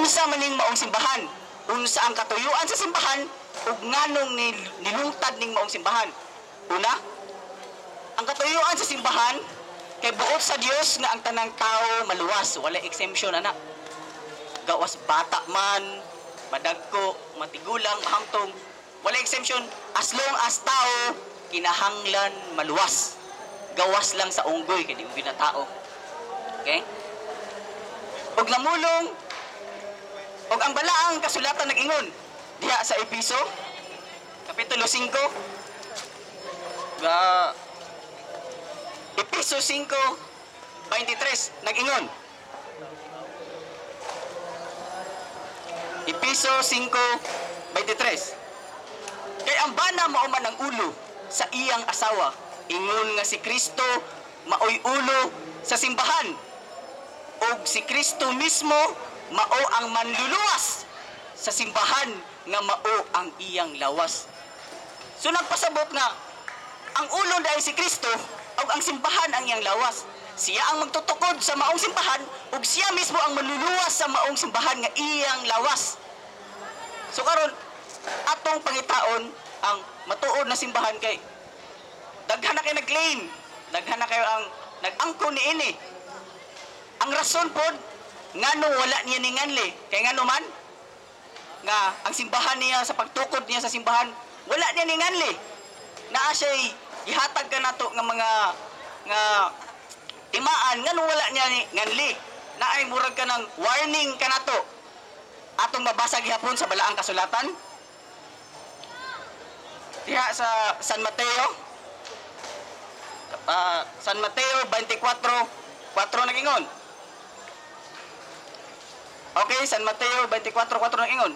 unsa man ning maong simbahan, unsa ang katuyuan sa simbahan ug nganong nilungtad ning maong simbahan. Una, ang katuyuan sa simbahan kay buot sa Dios nga ang tanang tao maluwas, wala exemption ana. Gawas bata man, madagko, matigulang, mahamtong, wala exemption as long as tao kinahanglan maluwas. Gawas lang sa unggoy kay di mo ginatao. Okay? Og namulong og ang balaang kasulatan nag-ingon diha sa Episo kapitulo 5 ga Episo 5:23 nag-ingon. Episo 5:23. Kay ang bana mao man ang ulo sa iyang asawa, ingon nga si Kristo maoy ulo sa simbahan. Og si Kristo mismo mao ang manluluwas sa simbahan nga mao ang iyang lawas. So nagpasabot nga ang ulo dahil si Kristo ug ang simbahan ang iyang lawas. Siya ang magtutukod sa maong simbahan ug siya mismo ang manluluwas sa maong simbahan nga iyang lawas. So karon atong pangitaon ang matuod na simbahan kay daghan na kay nag-claim, daghan na kayo ang nag-angko niini. Ang rason pod ngano wala niya ninganli kay ngano man nga ang simbahan niya sa pagtukod niya sa simbahan wala niya ninganli. Naa siya'y gihatag ka nato nga mga nga timaan ngano wala niya nganli. Naay murag ka ng warning ka nato. Atong mabasa gihapon sa balaang kasulatan. Diha sa San Mateo. San Mateo 24:4 nag-ingon. Okay, San Mateo 24:4 nag-ingon.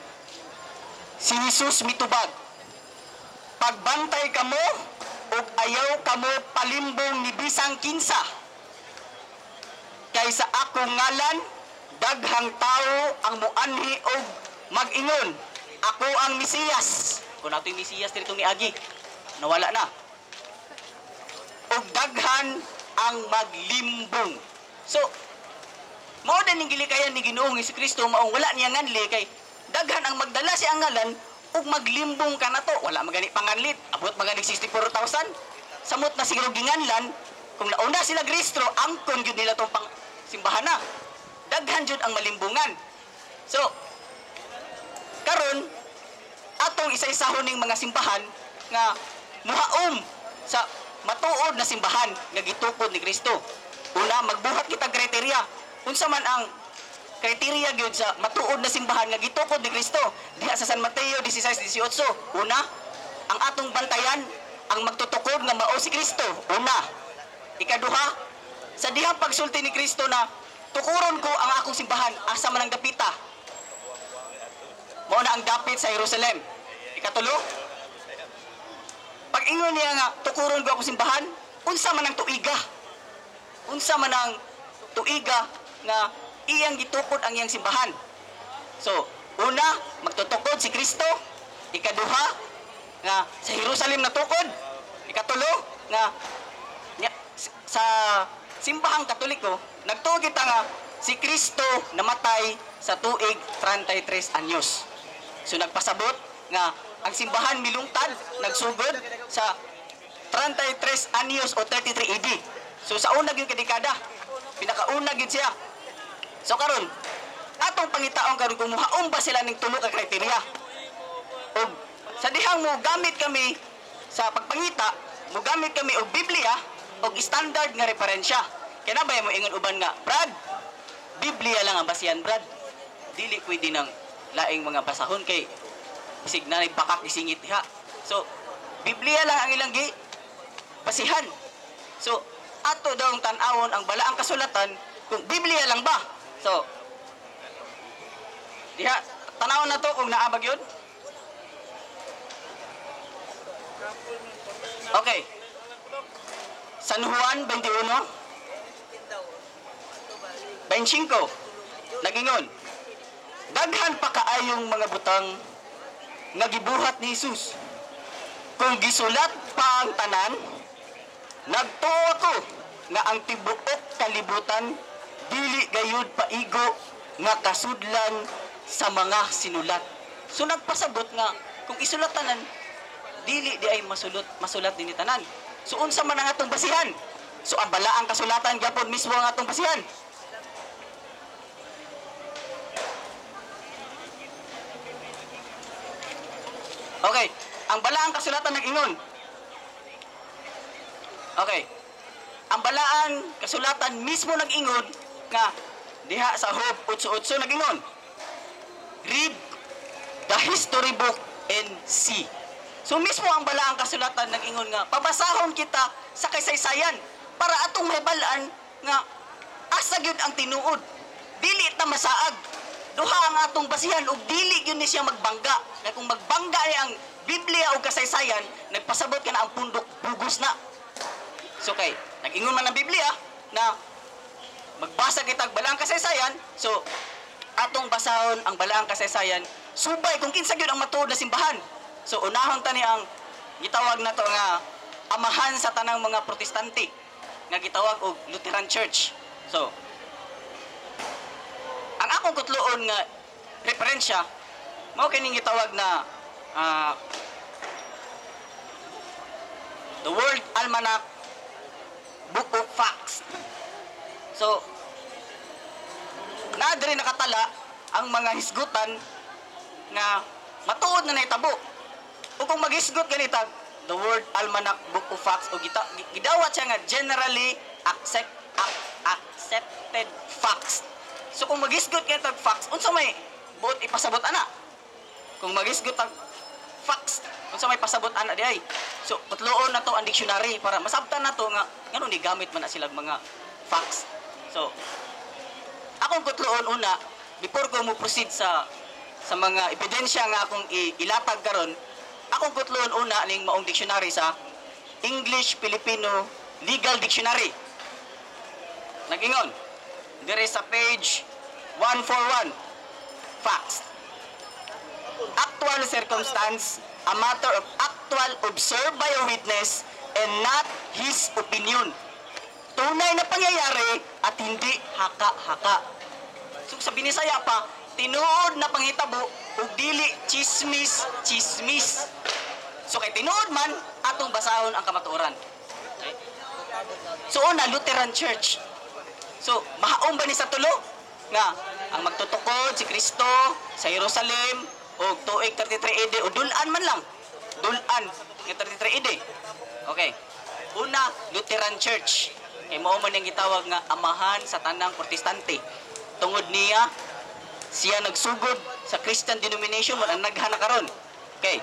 Si Jesus mitubag. Pagbantay kamo ug ayaw kamo palimbong ni bisang kinsa. Kaysa akong ngalan daghang tao ang muanhi og mag-ingon, ako ang Mesiyas. Kung nato yung Mesiyas dito ni Agi, nawala na. Og daghan ang maglimbong. So, mao din ning gilikayan ni Ginoong Jesucristo maong wala niya nganli kay daghan ang magdala si ang ngalan ug maglimbong ka nato. Wala magani panganlit, abot magani 64,000. Samot na siguro ginganlan kung nauna sila Kristro, angkon gyud nila tong pang simbahan na. Daghan jud ang malimbungan. So, karon atong isa-isahon ning mga simbahan nga muhaom sa matuod na simbahan nga gitukod ni Kristo. Una, magbuhat kita kriteriya. Unsa man ang kriteriya gyud sa matuod na simbahan nga gitukod ni Kristo? Diha sa San Mateo 16:18. Una, ang atong bantayan ang magtutukod nga mao si Kristo. Una. Ikaduha, sa dihang pagsulti ni Kristo na tukuron ko ang akong simbahan, asa man ang dapita. Mao na ang dapit sa Jerusalem. Ikatulo, pag ingon niya nga tukuron ko akong simbahan, unsa man ang tuiga? Unsa man ang tuiga nga iyang gitukod ang iyang simbahan? So, una, magtutukod si Kristo. Ikaduha, nga sa Jerusalem natukod. Ikatulo, nga sa simbahang Katoliko, nagtuo kita nga si Kristo namatay sa tuig 33 anyos. So nagpasabot nga ang simbahan milungtad, nagsugod sa 33 anyos o 33 AD. So sa una gyud kadekada, pinakauna gyud siya. So karon, atong pangitaon karon kung muhaon ba sila ning tulo ka kriteriya. Og sa dihang mo gamit kami sa pagpangita, mo gamit kami og Biblia og standard nga referensya. Kaya na ba mo ingon uban nga, Brad, Biblia lang ang basihan, Brad. Dili pwede ng laing mga basahon kay bisig na bakak isingit diha. So, Biblia lang ang ilang basihan. So, ato daw ang tan-awon ang balaang kasulatan kung Biblia lang ba. So, diha, tanawon na to kung naabag yun. Okay. San Juan 21:25 nagingon, daghan pa kaayong mga butang nga gibuhat ni Jesus. Kung gisulat pa ang tanan, nagtuo ako nga ang tibuok kalibutan dili gayud paigo nga kasudlan sa mga sinulat. So nagpasabot nga kung isulat tanan dili di ay masulat din ni tanan. So unsa man ang atong basihan? So ang balaang kasulatan gyapon mismo ang atong basihan. Okay, ang balaang kasulatan nag-ingon. Okay. Ang balaang kasulatan mismo nag-ingon nga diha sa Job 8:8 nag-ingon. Read the history book and see. So mismo ang balaang kasulatan nag-ingon nga pabasahon kita sa kasaysayan para atong mahibalaan nga asa gyud ang tinuod. Dili ta masaag. Duha ang atong basihan ug dili gyud ni siya magbangga. Nga kung magbangga ni ang Biblia o kasaysayan, nagpasabot ka na ang pundok bugos na. So kay, nag-ingon man ang Biblia na magbasa kita og balaang kasaysayan, so atong basahon ang balaang kasaysayan, subay kung kinsa gyud ang matuod na simbahan. So unahon ta ni ang gitawag nato nga amahan sa tanang mga protestante nga gitawag og Lutheran Church. So ang akong kutloon nga referensya mao kining gitawag na The World Almanac Book of Facts. So naa diri nakatala ang mga hisgutan nga matuod na nahitabo. O kung maghisgot ganitag The World Almanac Book of Facts o gidawat siya nga generally accepted facts. So kung maghisgot kayo tag facts, unsa may buot ipasabot ana? Kung maghisgot tag facts, unsa may pasabot ana di ay. So putloon na to ang dictionary para masabtan na to nga ngano ni gamit man na sila mga facts. So akong kutloon una before ko mo proceed sa mga ebidensya nga akong ilatag karon, akong kutloon una ning maong dictionary sa English Filipino Legal Dictionary. Nagingon dire sa page 141, facts. Actual circumstance, a matter of actual observed by a witness and not his opinion. Tunay na pangyayari at hindi haka-haka. So sa Binisaya pa, tinuod na panghitabo ug dili chismis. So kay tinuod man atong basahon ang kamatuoran. Okay? So una Lutheran Church. So, mahaon ba ni sa tulo? Nga, ang magtutukod si Kristo sa Jerusalem o tuig 33 AD o dulan man lang. Dulan, yung 33 AD. Okay. Una, Lutheran Church. Kaya mao man yung gitawag nga amahan sa tanang protestante. Tungod niya, siya nagsugod sa Christian denomination mo ang naghana karon. Okay.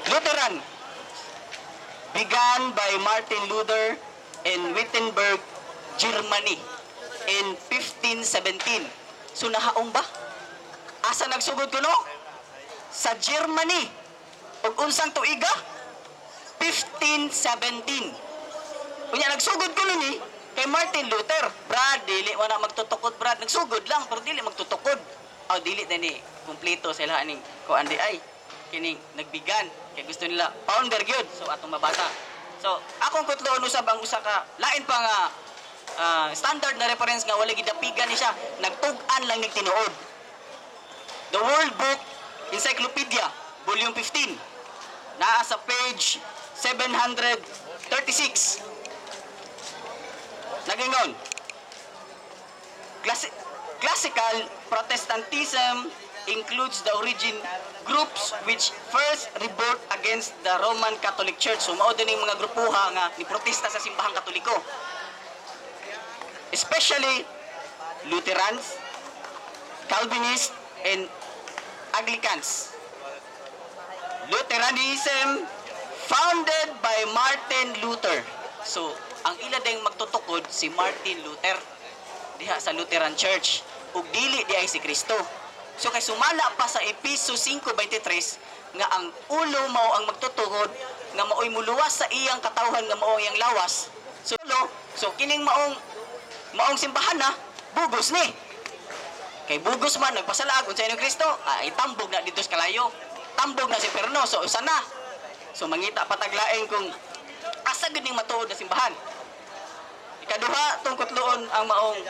Lutheran began by Martin Luther in Wittenberg, Germany in 1517. So nahaong ba? Asa nagsugod kuno? Sa Germany. Ug unsang tuiga? 1517. Unya nagsugod kuno ni kay Martin Luther. Brad, dili wala magtutukod, Brad. Nagsugod lang pero dili magtutukod. O dili ni kumpleto sila aning kuan di ay kining nagbigan kay gusto nila founder gyud. So atong mabasa. So, akong kutloon usab ang usa ka lain pa nga standard na reference nga wala gidapigan ni siya, nagtug-an lang ning tinuod. The World Book Encyclopedia, volume 15. Naa sa page 736. Nagingon. Classical Protestantism includes the origin groups which first revolt against the Roman Catholic Church. So mao din mga grupuha nga ni protesta sa simbahang Katoliko. Especially Lutherans, Calvinists, and Anglicans. Lutheranism founded by Martin Luther. So ang ila ding magtutukod si Martin Luther diha sa Lutheran Church ug dili di ay si Kristo. So kay sumala pa sa Episo 5:23 nga ang ulo mao ang magtutukod nga maoy muluwas sa iyang katawhan nga mao iyang lawas. So kining maong simbahan na bugos ni. Kay bugos man nagpasalaag unsa ni Kristo, ay tambog na dito sa kalayo. Tambog na si Perno, so usa na. So mangita pataglaeng kung asa gid ning matuod na simbahan. Ikaduha tungkot luon ang maong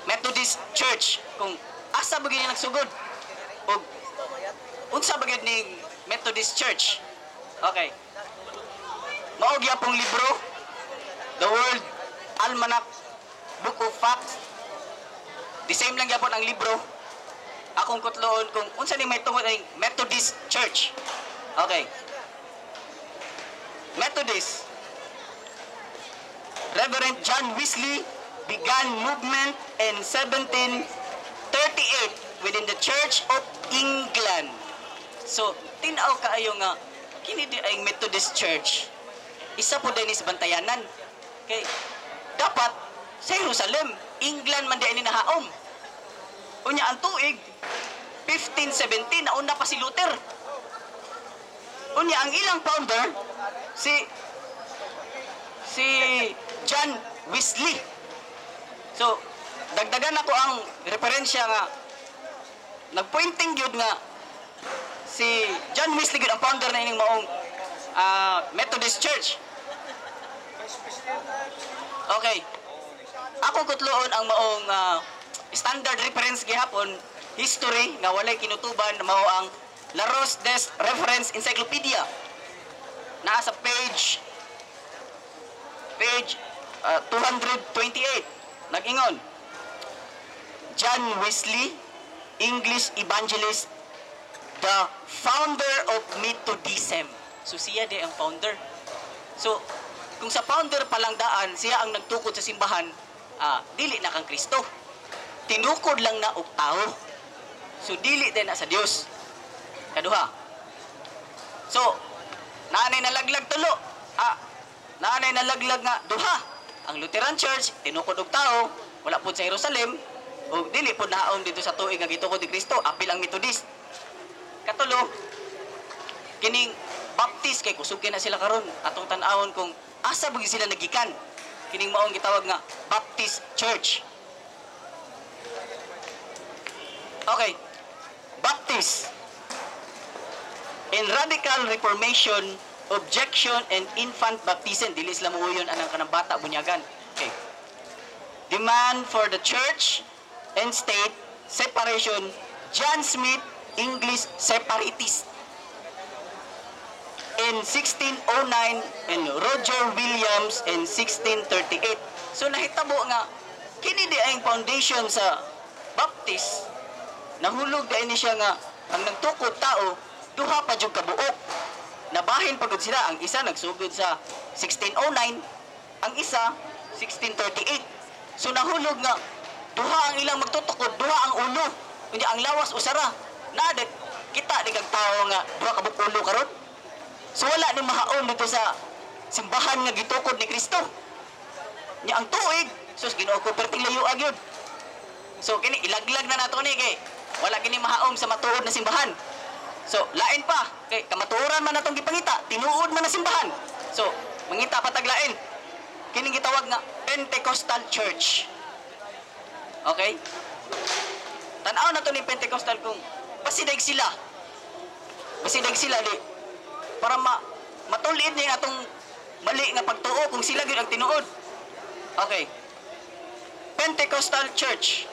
Methodist Church kung asa ba gini nagsugod o unsa ba gid ning Methodist Church. Okay. Mao gyapong libro, The World Almanac, Book of Facts. The same lang gyapon ang libro. Akong kutloon kung unsa ni may tungod ang Methodist Church. Okay. Methodist. Reverend John Wesley began movement in 1738 within the Church of England. So, tinaw kaayo nga kini di ay Methodist Church. Isa po din sa bantayanan. Okay. Dapat sa Jerusalem, England man di ini nahaom. Unya ang tuig 1517 nauna pa si Luther. Unya ang ilang founder si John Wesley. So, dagdagan ako ang referensya nga nagpointing gyud nga si John Wesley gyud ang founder na ining maong Methodist Church. Okay. Ako kutloon ang maong standard reference gihapon, history nga walay kinutuban na mao ang Larousse Des Reference Encyclopedia. Naa sa page 228. Nag-ingon, John Wesley, English evangelist, the founder of Methodism. So siya di ang founder. So kung sa founder palang daan, siya ang nagtukod sa simbahan, dili na kang Kristo. Tinukod lang na og tao. So dili din na sa Dios. Kaduha. So naanay nalaglag tulo. Naanay nalaglag nga duha. Ang Lutheran Church tinukod og tao, wala pud sa Jerusalem, o dili pud nahaon dito sa tuig nga gitukod ni Kristo, apil ang Methodist. Katulo, kining Baptist kay kusugin na sila karon atong tan-awon kung asa ba sila nagikan. Kining maong gitawag nga Baptist Church. Okay. Baptist. In radical reformation, objection and infant baptism, dili sila muuyon anang kanang bata bunyagan. Okay. Demand for the church and state separation, John Smith, English separatist. In 1609 and Roger Williams in 1638. So nahitabo nga kini di ang foundation sa Baptist. Nahulog da ini siya nga ang nagtukod tao duha pa jud ka buok. Nabahin pagod sila, ang isa nagsugod sa 1609, ang isa 1638. So nahulog nga duha ang ilang magtutukod, duha ang ulo. Kundi ang lawas usara. Nadet kita di kag tawo nga duha ka buok ulo karon. So wala ni mahaon dito sa simbahan nga gitukod ni Kristo. Nya ang tuig, sus Ginoo ko perting layo agyod. So kini ilaglag na nato ni kay wala kini mahaom sa matuod na simbahan. So lain pa kay kamatuoran man natong gipangita, tinuod man na simbahan. So mangita pataglain. Kini gitawag nga Pentecostal Church. Okay? Tan-aw na to ni Pentecostal kung basidag sila. Basidag sila di para matulid niya atong mali nga pagtuo kung sila gyud ang tinuod. Okay. Pentecostal Church.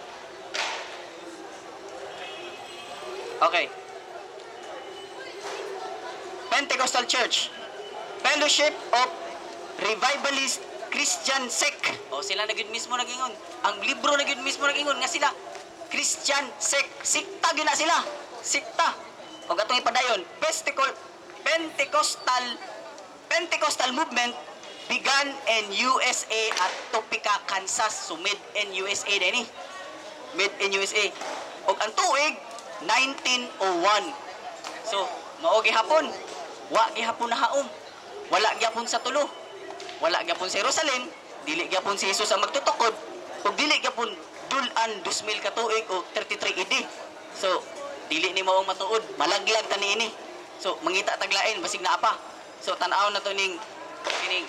Okay. Pentecostal Church. Fellowship of Revivalist Christian Sect. O sila na gyud mismo nagingon. Ang libro na gyud mismo nagingon nga sila Christian Sect. Sikta gyud na sila. Sikta. O gatong ipadayon, Pentecostal movement began in USA at Topeka, Kansas. So made in USA din eh. Made in USA. O ang tuig 1901. So mao gihapon. Wa gihapon na haom. Wala gihapon sa tulo. Wala gihapon sa Jerusalem, dili gihapon si Jesus ang magtutukod. Ug dili gihapon dulan 2000 ka tuig o 33 AD. So dili ni mao matuod, malaglag ta niini. So mangita taglain basig na apa. So tan-aw na to ning kining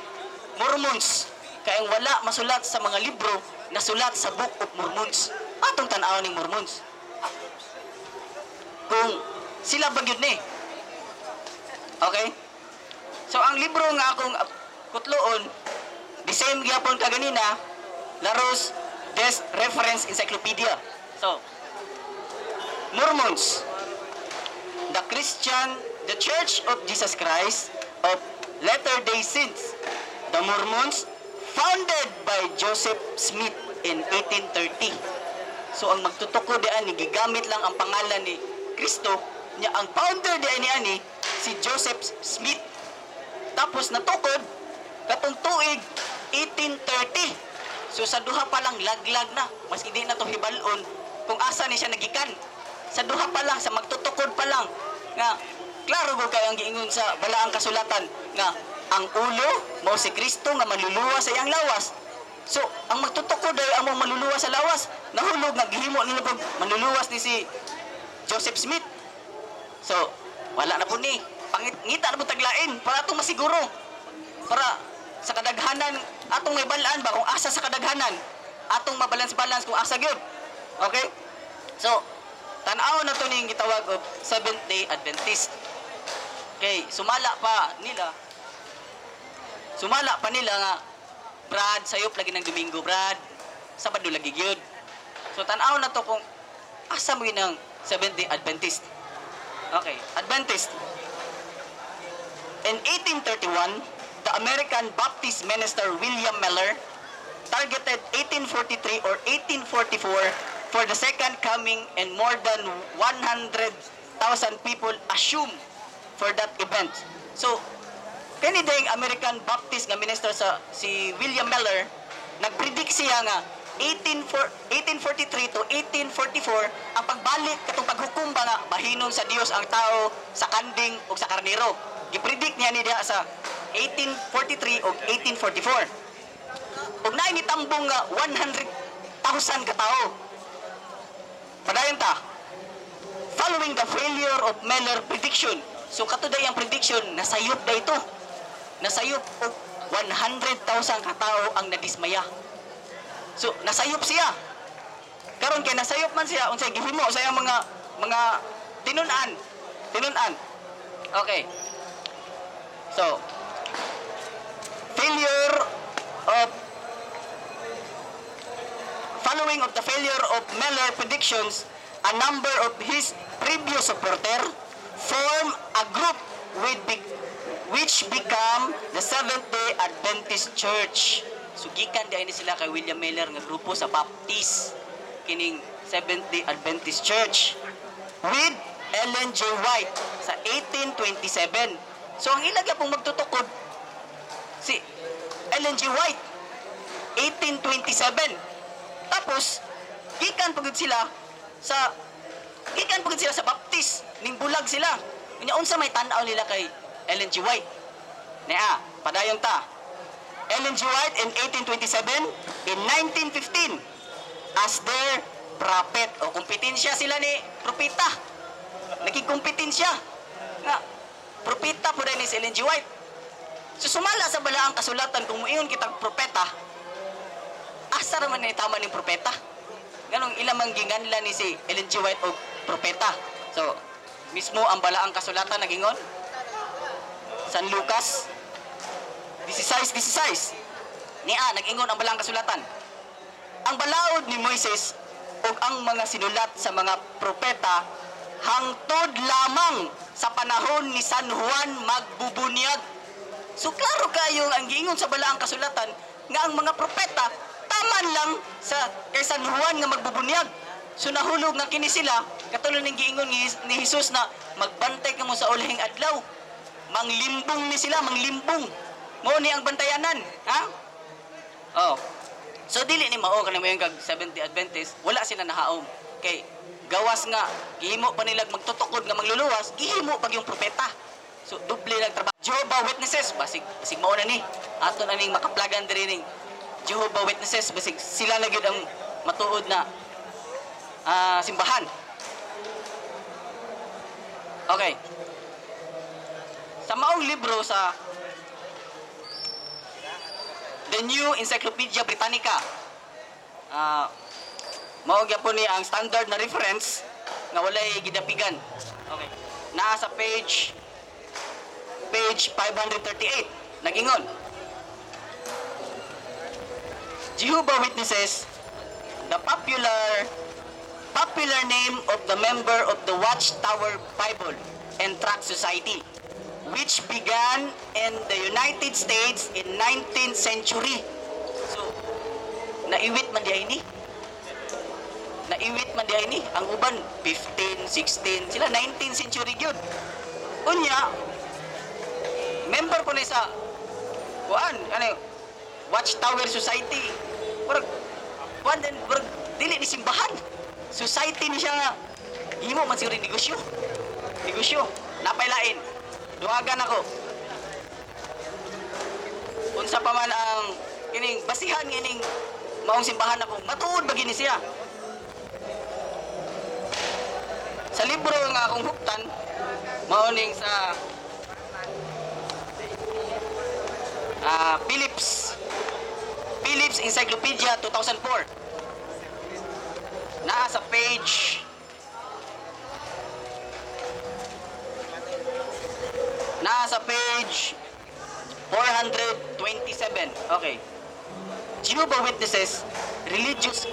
Mormons kay wala masulat sa mga libro nasulat sa Book of Mormons. Atong tan-aw ning Mormons. Kung sila ba gyud ni? Okay? So ang libro nga akong kutloon, the same gyapon kaganina, Larousse Des Reference Encyclopedia. So, Mormons, the Church of Jesus Christ of Latter-day Saints, the Mormons, founded by Joseph Smith in 1830. So ang magtutuko diyan ni gigamit lang ang pangalan ni Kristo niya, ang founder diyan ni si Joseph Smith. Tapos natukod katong tuig 1830. So sa duha pa lang laglag na, mas hindi na to hibalon kung asa ni siya nagikan. Sa duha pa lang, sa magtutukod pa lang nga klaro go kay ang giingon sa balaang kasulatan nga ang ulo mao si Kristo nga manluluwas sa iyang lawas. So ang magtutukod ay among manluluwas sa lawas, nahulog nga gihimo nila pag manluluwas ni si Joseph Smith. So wala na po ni pangita na po taglain para atong masiguro, para sa kadaghanan atong may balaan ba kung asa sa kadaghanan, atong mabalance-balance kung asa gyud. Okay, so tan-aw na to ning gitawag og Seventh-day Adventist. Okay, sumala pa nila nga, Brad, sayop lagi ng Domingo, Brad. Sabado lagi gyud. So tan-aw na to kung asa mo ng Seventh-day Adventist. Okay, Adventist. In 1831, the American Baptist minister William Miller targeted 1843 or 1844 for the second coming, and more than 100,000 people assumed for that event. So, kani dayong American Baptist nga minister si William Miller, nagpredict siya nga 1843 to 1844 ang pagbalik katong paghukom ba nga mahinom sa Dios ang tao sa kanding ug sa karnero. Gipredict niya ni diha sa 1843 ug 1844. Ug naay nitambong nga 100,000 ka tawo. Padayon ta, following the failure of Miller prediction. So katuday ang prediction, nasayop na ito. Nasayop og 100,000 katao ang nadismaya. So nasayop siya. Karon kay nasayop man siya unsay gihimo sa iyang mga tinunan. Okay. So following of the failure of Miller predictions, a number of his previous supporter formed a group which became the Seventh-day Adventist Church. So gikan diay ni sila kay William Miller nga grupo sa Baptist, kining Seventh-day Adventist Church, with Ellen G. White sa 1827. So ang ilag pong magtutukod si Ellen G. White 1827. Tapos gikan pagud sila sa Baptist, ning bulag sila. Unya unsa may tan-aw nila kay Ellen G. White? Nia, padayon ta. Ellen G. White in 1827, in 1915 as their prophet, o kompetensya sila ni propeta. Naging-kompetensya nga propeta po ni si Ellen G. White. So sumala sa balaang kasulatan kung muingon kitag propeta, asa raman ni tama ning propeta? Ganong ilamang ginganlan ni si Ellen G. White og propeta. So mismo ang balaang kasulatan nagingon San Lucas 16:16. Nia nagingon ang balaang kasulatan. Ang balaod ni Moises ug ang mga sinulat sa mga propeta hangtod lamang sa panahon ni San Juan magbubunyag. So klaro kayo ang giingon sa balaang kasulatan nga ang mga propeta taman lang sa kay San Juan nga magbubunyag. So nahulog nga kini sila katulad ng giingon ni Jesus na magbantay kamo sa ulihing adlaw. Manglimbong ni sila, manglimbong. Mo ni ang bantayanan, ha? Oh. So dili ni mao kanang mayon kag 70 Adventist, wala sila nahaom. Kay gawas nga gihimo pa nila magtutukod nga magluluwas, gihimo pag yung propeta. So doble nagtrabaho. Jehovah Witnesses basig mao na ni. Ato na ning makaplagan diri ning Jehovah Witnesses basig sila na gyud ang matuod na simbahan. Okay. Sa maong libro sa The New Encyclopedia Britannica, mao gyapon ni ang standard na reference nga walay gidapigan. Okay. Naa sa page 538 nagingon, Jehovah Witnesses the popular name of the member of the Watchtower Bible and Tract Society, which began in the United States in 19th century. So, naiwit man diay ni. Naiwit man diay ni. Ang uban, 15, 16, sila 19th century yun. Unya, member ko na sa, Watchtower Society. Parang dili ni simbahan. Society ni siya nga. Himo man siguro negosyo. Negosyo. Napailain. Duhagan ako. Unsa pa man ang kining basihan kining maong simbahan ako. Matuod ba gini siya? Sa libro nga akong huktan, maoning sa Phillips Encyclopedia 2004. Nasa page 427. Okay. Jehovah's Witnesses, religious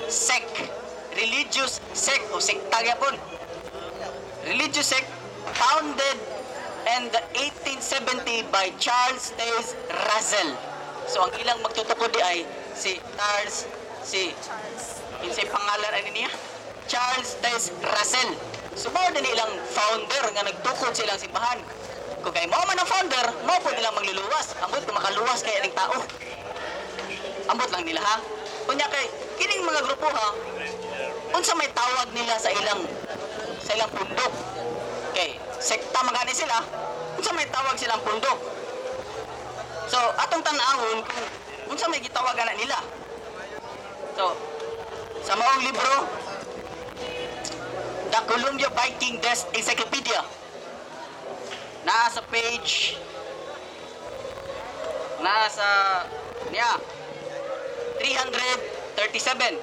sect o sekta gyapon. Religious sect founded in the 1870 by Charles Taze Russell. So ang ilang magtutukod di ay si kinsay pangalan ani niya? Charles Taze Russell. So mao din ilang founder nga nagtukod silang simbahan. Kung kay mao man ang founder, mao po nilang magluluwas. Ambot kung makaluwas kay aning tao. Ambot lang nila ha. Kunya kay kining mga grupo ha, unsa may tawag nila sa ilang pundok. Okay, sekta magani sila. Unsa may tawag silang pundok. So atong tan-awon kung unsa may gitawag ana nila. So sa maong libro, The Columbia Viking Death Encyclopedia, nasa page 337.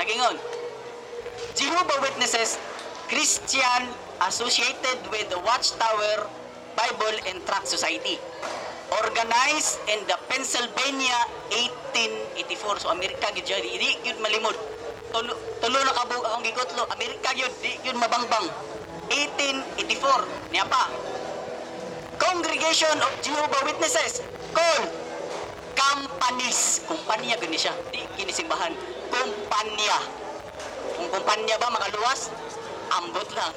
Nagingon, Jehovah's Witnesses, Christian associated with the Watchtower Bible and Tract Society, organized in the Pennsylvania 1884. So Amerika gyud siya, di gyud malimod. Tulo na kabug akong gigotlo, Amerika gyud, di gyud mabangbang. 1884 niya pa. Congregation of Jehovah's Witnesses called companies. Kumpanya gani siya, di kini simbahan. Kumpanya. Kung kumpanya ba makaluwas, ambot lang.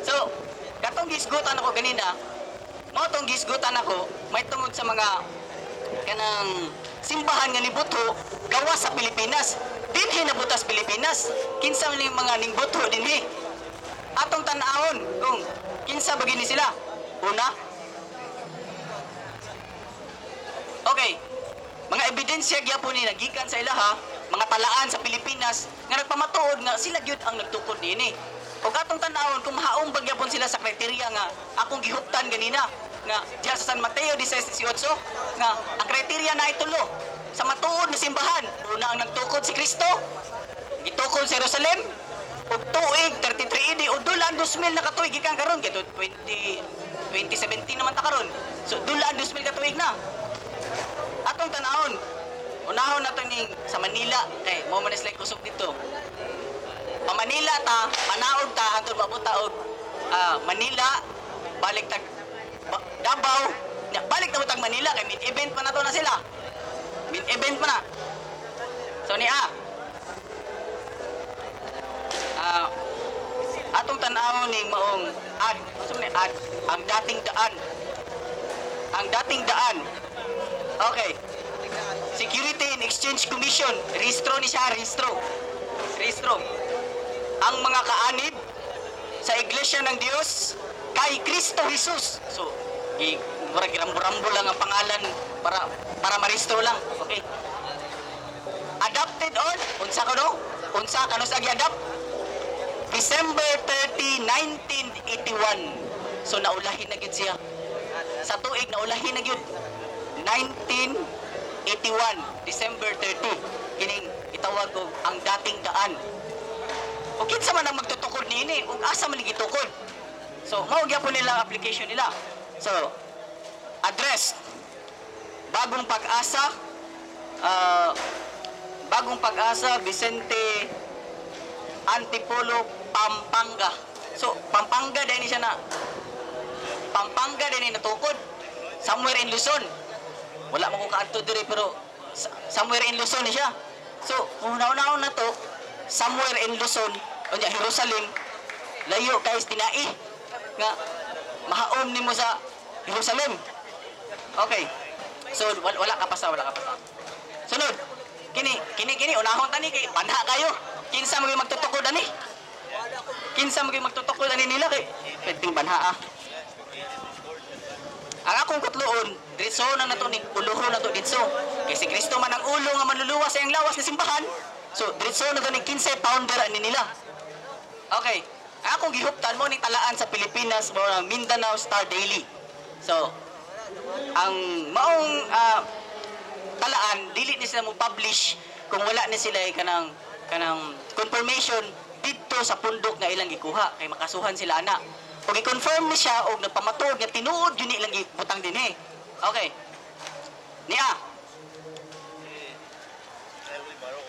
So, katong gisgutan ako ganina, mao tong gisgutan ako, may tungod sa mga kanang simbahan nga nibutho gawas sa Pilipinas. Dinhi nabutas Pilipinas. Kinsa man yung mga ningbutho dinhi. Atong tan-awon kung kinsa ba gini sila. Una, okay, mga ebidensya gyapon ni nagikan sa ilaha, mga talaan sa Pilipinas nga nagpamatuod nga sila gyud ang nagtukod niini. Ug atong tan-awon kung mahaong bagyapon sila sa kriteriya nga akong gihuptan ganina nga diha sa San Mateo 16:18 nga ang kriteriya na itulo sa matuod na simbahan. Una ang nagtukod si Kristo, gitukod sa Jerusalem, ug tuig 33 AD o dulan 2000 na katuig gikan karon kay 2017 naman ta karon. So dulan 2000 katuig na. Atong tan-awon, unahon nato ning sa Manila kay mo man sila kusog dito. Pa Manila ta, panaog ta hangtod mabuta og Manila, balik tag Davao, balik na tag Manila kay mid event pa na to na sila. Mid event pa na. So ni atong tan-awon ning maong ang dating daan. Ang dating daan. Okay. Security and Exchange Commission, rehistro ni siya, rehistro. Ang mga kaanib sa Iglesia ng Diyos kay Kristo Jesus. So, rambo lang ang pangalan para marehistro lang. Okay. Adopted on, unsa kano sa gi-adopt? December 30, 1981. So naulahin na gyud siya. Sa tuig naulahin na gyud. 1981, December 30. Kining itawag og ang dating daan. O kinsa man ang magtutukod niini, ug asa man gitukod. So mao gyapon nila ang application nila. So address Bagong Pag-asa, Bagong Pag-asa, Vicente Antipolo, Pampanga. So, Pampanga din siya na. Pampanga din natukod. Somewhere in Luzon. Wala mo kung kaadto diri pero somewhere in Luzon siya. So, una-una na to, somewhere in Luzon, o Jerusalem, layo kay tinai nga mahaom nimo sa Jerusalem. Okay. So, wala ka pa sa. Sunod. Kini unahon tani kay banha kayo. Kinsa mo magtutukod ani? Kinsa mo magtutukod ani nila kay pwedeng banha ah. Ang akong kutloon, diretso na nato ni uluho na to ditso. Kay si Kristo man ang ulo nga manluluwas sa iyang lawas na simbahan. So diretso na to ni 15 pounder ani nila. Okay. Ang akong gihuptan mo ni talaan sa Pilipinas mo ang Mindanao Star Daily. So ang maong talaan dili ni sila mo publish kung wala ni sila kanang confirmation didto sa pundok nga ilang gikuha kay makasuhan sila ana. Kung i-confirm ni siya o nagpamatuod nga tinuod yun ilang butang din eh. Okay. Niya.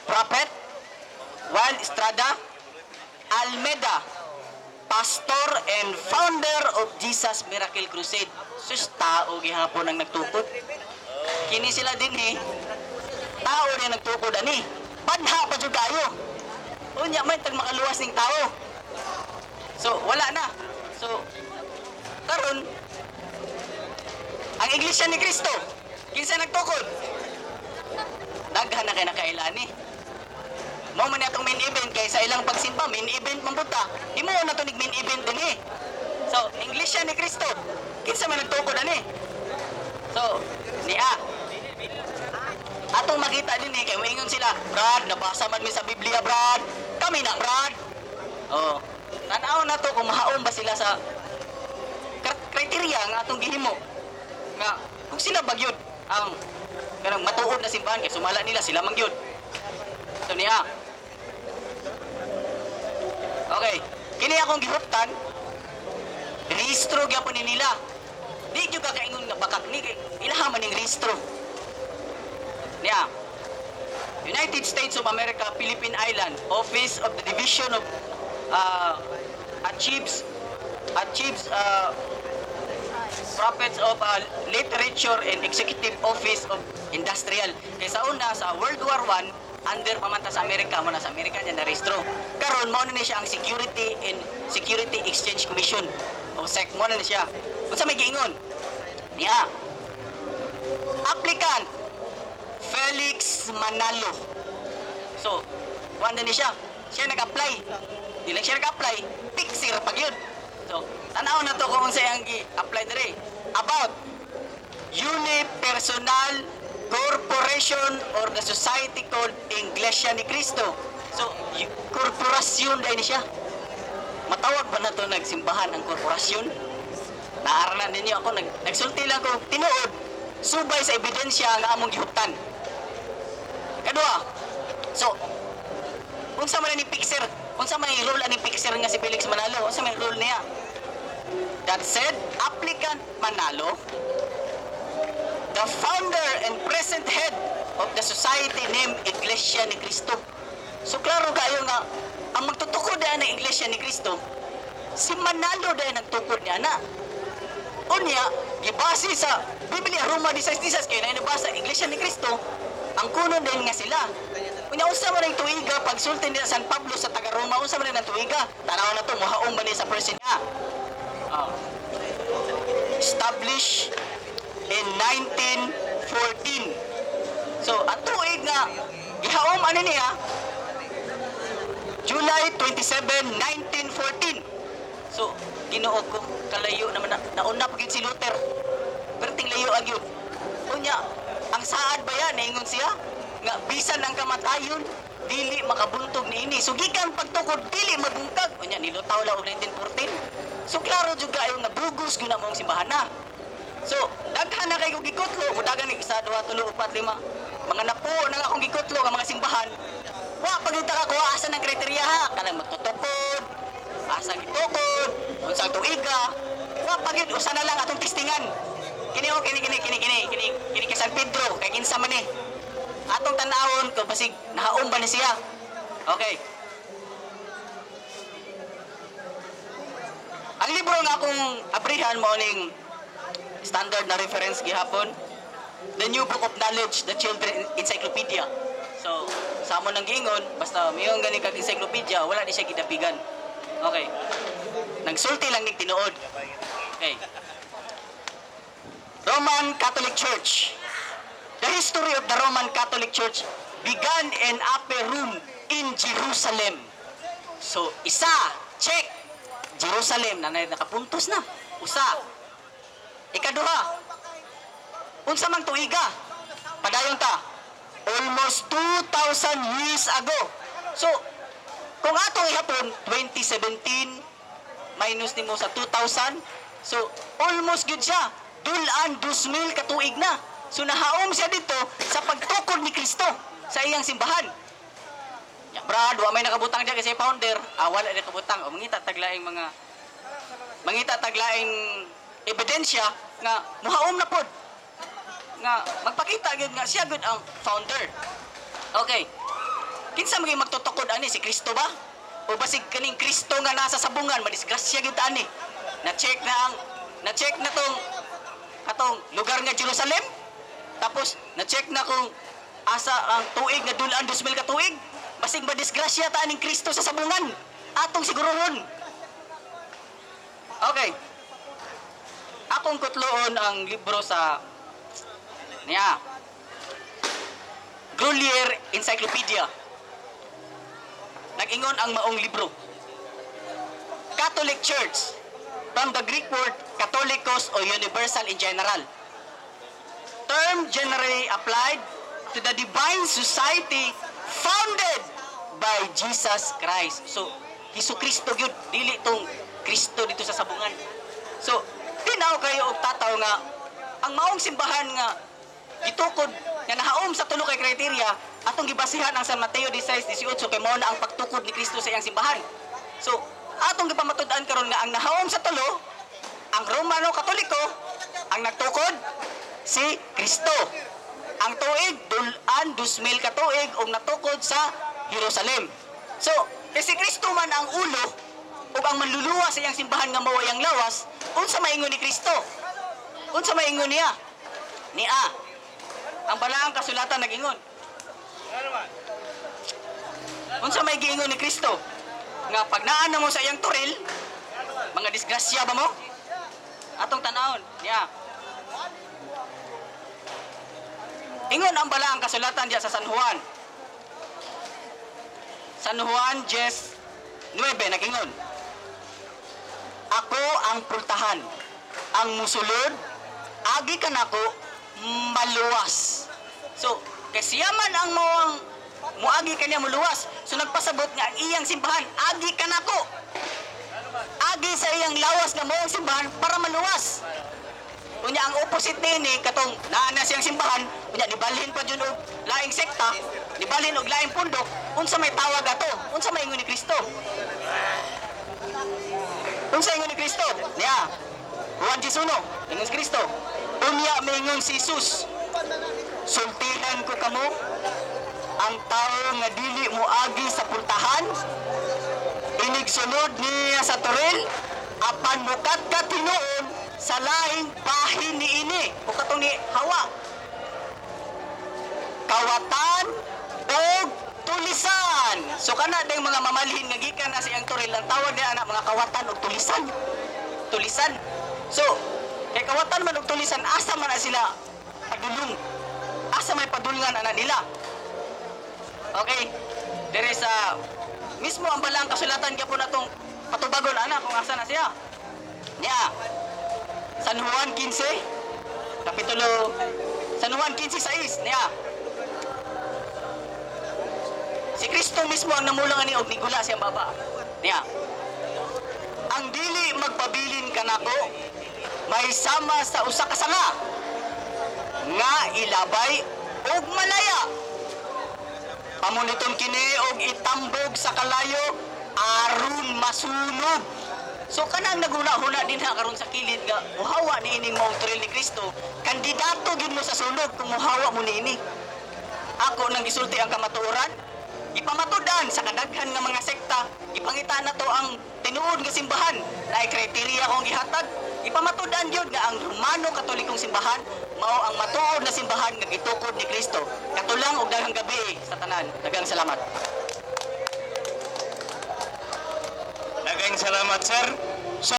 Prophet Juan Estrada Almeda, pastor and founder of Jesus Miracle Crusade. Sus, tao gihapon ang nagtukod. Kini sila din eh. Tao din nagtukod ani. Banha pa jud kayo. Unya may tag makaluwas ning tao. So wala na. So, karon ang Iglesia ni Cristo, kinsa nagtukod? Daghan na kay nakailani. Mao man atong main event kay sa ilang pagsimba, main event man buta. Imo na to nig main event din eh. So, Iglesia ni Cristo, kinsa man nagtukod ani? So, niya. Atong makita din eh kay moingon sila, Brad, nabasa man mi sa Biblia, Brad. Kami na, Brad. Oh. Tanaw na to kung mahaon ba sila sa kriteria nga atong gihimo nga kung sila bagyod ang kanang matuod na simbahan kay sumala nila sila mangyod. So niya. Okay, kini akong gihuptan rehistro gyapon ni nila. Di gyud ka kaingon nga bakak ni ilaha man ning rehistro. Niya. United States of America, Philippine Island, Office of the Division of achieves Prophets of Literature and Executive Office of Industrial. Kaya sa una, sa World War I, under pamanta sa Amerika, muna sa Amerika niya na-rehistro. Karon mo na siya ang Security and Security Exchange Commission. O SEC, mo na siya. Kung sa may giingon, niya, applicant, Felix Manalo. So, wanda ni siya. Siya nag-apply. Di lang siya nag-apply, pixir pag yun. So, tanaw na to kung saan i-apply dere. About Unipersonal Corporation or the society called Iglesia ni Cristo. So, korporasyon dahil siya. Matawag ba na to nagsimbahan ang korporasyon? Naaranan ninyo ako, nagsulti lang ko, tinuod, subay sa ebidensya nga among gihuptan. Kadua, so, kung sa man ni pixir, kung sa may rule ani pixer nga si Felix Manalo, kung sa may rule niya. That said, applicant Manalo, the founder and present head of the society named Iglesia ni Cristo. So klaro kayo nga, ang magtutukod na ng Iglesia ni Cristo, si Manalo dahil nagtukod niya na. Unya, gibase sa Biblia, Roma 16:16, kaya na nabasa Iglesia ni Cristo, ang kuno din nga sila. Unya unsa man ang tuiga pagsulti nila San Pablo sa taga Roma, unsa man ang tuiga? Tanaw na to mohaom ba ni sa person niya. Established in 1914. So ang tuig nga gihaom ano niya July 27, 1914. So Ginoo ko kalayo naman nauna pagid si Luther. Perting layo agyud. Unya ang saad ba yan ingon siya? Nga bisan ang kamatayon dili makabuntog niini. So gikan pagtukod dili mabungkag. Unya nilutaw la og 1914. So klaro jud kayo nga bugos gyud na mong simbahan na. So daghan na kay kog gikutlo, mudagan ni 1 2 3 4 5. Mga napo na akong gikutlo nga mga simbahan. Wa pagita ka ko asa ng kriteriya ha, kanang magtutukod, asa gitukod, unsang tuiga. Wa pagid usa na lang atong testingan. Kini kay San Pedro kay kinsa man ni. Atong tanawon ko basig nahaom ba ni siya. Okay. Ang libro nga akong abrihan mo ning standard na reference gihapon, The New Book of Knowledge, The Children Encyclopedia. So, sa mo nang giingon, basta mayong gani kag encyclopedia, wala di siya gidapigan. Okay. Nagsulti lang ning tinuod. Okay. Roman Catholic Church. The history of the Roman Catholic Church began in upper room in Jerusalem. So, isa, check. Jerusalem, nakapuntos na. Usa. Ikaduha. Unsa man tuiga? Padayon ta. Almost 2,000 years ago. So, kung atong ihapon, 2017 minus nimo sa 2,000, so almost good siya. Dulan 2,000 katuig na. So nahaom siya dito sa pagtukod ni Kristo sa iyang simbahan. Ya, brad, wa may nakabutang diya kasi founder. Wala na nakabutang. O mangita taglaing ebidensya nga muhaom na pod. Nga magpakita gyud nga siya gyud ang founder. Okay. Kinsa maging magtutukod ani si Kristo ba? O basig kaning Kristo nga nasa sabungan madisgrasya gyud ani. Na-check na tong katong lugar nga Jerusalem. Tapos na-check na kung asa ang tuig nga dulan 2,000 ka tuig. Basig madisgrasya ta aning Kristo sa sabungan. Atong sigurohon. Okay. Akong kutloon ang libro sa niya. Grolier Encyclopedia. Nag-ingon ang maong libro. Catholic Church, from the Greek word Catholicos o universal in general. Term generally applied to the divine society founded by Jesus Christ. So, Hesus Kristo gyud, dili tong Kristo dito sa sabungan. So, tinaw kayo og tataw nga ang maong simbahan nga gitukod nga nahaom sa tulo kay kriteria atong gibasihan ang San Mateo 16:18 kay mao na ang pagtukod ni Kristo sa iyang simbahan. So, atong gipamatud-an karon nga ang nahaom sa tulo, ang Romano Katoliko, ang nagtukod si Kristo. Ang tuig dulan 2,000 ka tuig og natukod sa Jerusalem. So, si Kristo man ang ulo ug ang manluluwas sa iyang simbahan nga mao ang lawas, unsa maingon ni Kristo? Unsa maingon niya? Niya. Ang balaang kasulatan nag-ingon. Unsa may giingon ni Kristo? Nga pag naa na mo sa iyang turil, mga disgrasya ba mo? Atong tanawon, niya. Ingon ang balaang kasulatan diya sa San Juan. San Juan 10:9 nag-ingon. Ako ang pultahan, ang musulod, agi ka nako maluwas. So, kasi yaman ang muagi kaniya muluwas. So, nagpasabot nga ang iyang simbahan, agi ka nako. Agi sa iyang lawas nga moong simbahan para maluwas. Kunya ang opposite nini, katong naana siyang simbahan, kunya nibalhin pa dyan og laing sekta, nibalhin og laing pundok, unsa may tawag ato? Unsa may ingon ni Kristo? Unsa ingon ni Kristo? Niya, Juan 11, ingon si Kristo. Unya mingon si Jesus, sultihan ko kamo, ang tao nga dili mo agi sa pultahan, inigsunod niya sa turil, apan mukat ka tinuon sa lahing bahin ni ini, o katong ni Hawa. Kawatan o tulisan. So kana ding mga mamalhin nga gikan na siyang turil, ang tawag niya anak mga kawatan o tulisan. Tulisan. So, kay kawatan man og tulisan, asa man na sila padulong. Asa may padulungan ana nila. Okay. There is mismo ang balang kasulatan gyapon atong patubagon ana kung asa na siya. Niya. San Juan 15 kapitulo San Juan 15:6 niya. Si Kristo mismo ang namulang ani og nigula siyang baba. Niya. Ang dili magpabilin kanako may sama sa usa ka sanga nga ilabay og malaya. Pamuniton kini og itambog sa kalayo aron masunog. So kanang naguna-huna din ha karon sa kilid nga muhawa ni ining maong turil ni Kristo, kandidato gyud mo sa sunog kung muhawa mo niini. ako nang gisulti ang kamatuoran. Ipamatudan sa kadaghan nga mga sekta, ipangita na to ang tinuod nga simbahan na ay kriteriya kong gihatag. Ipamatudan yun nga ang Romano Katolikong simbahan mao ang matuod na simbahan nga gitukod ni Kristo. Katulang og daghang gabi sa tanan. Daghang salamat. Daghang salamat, sir.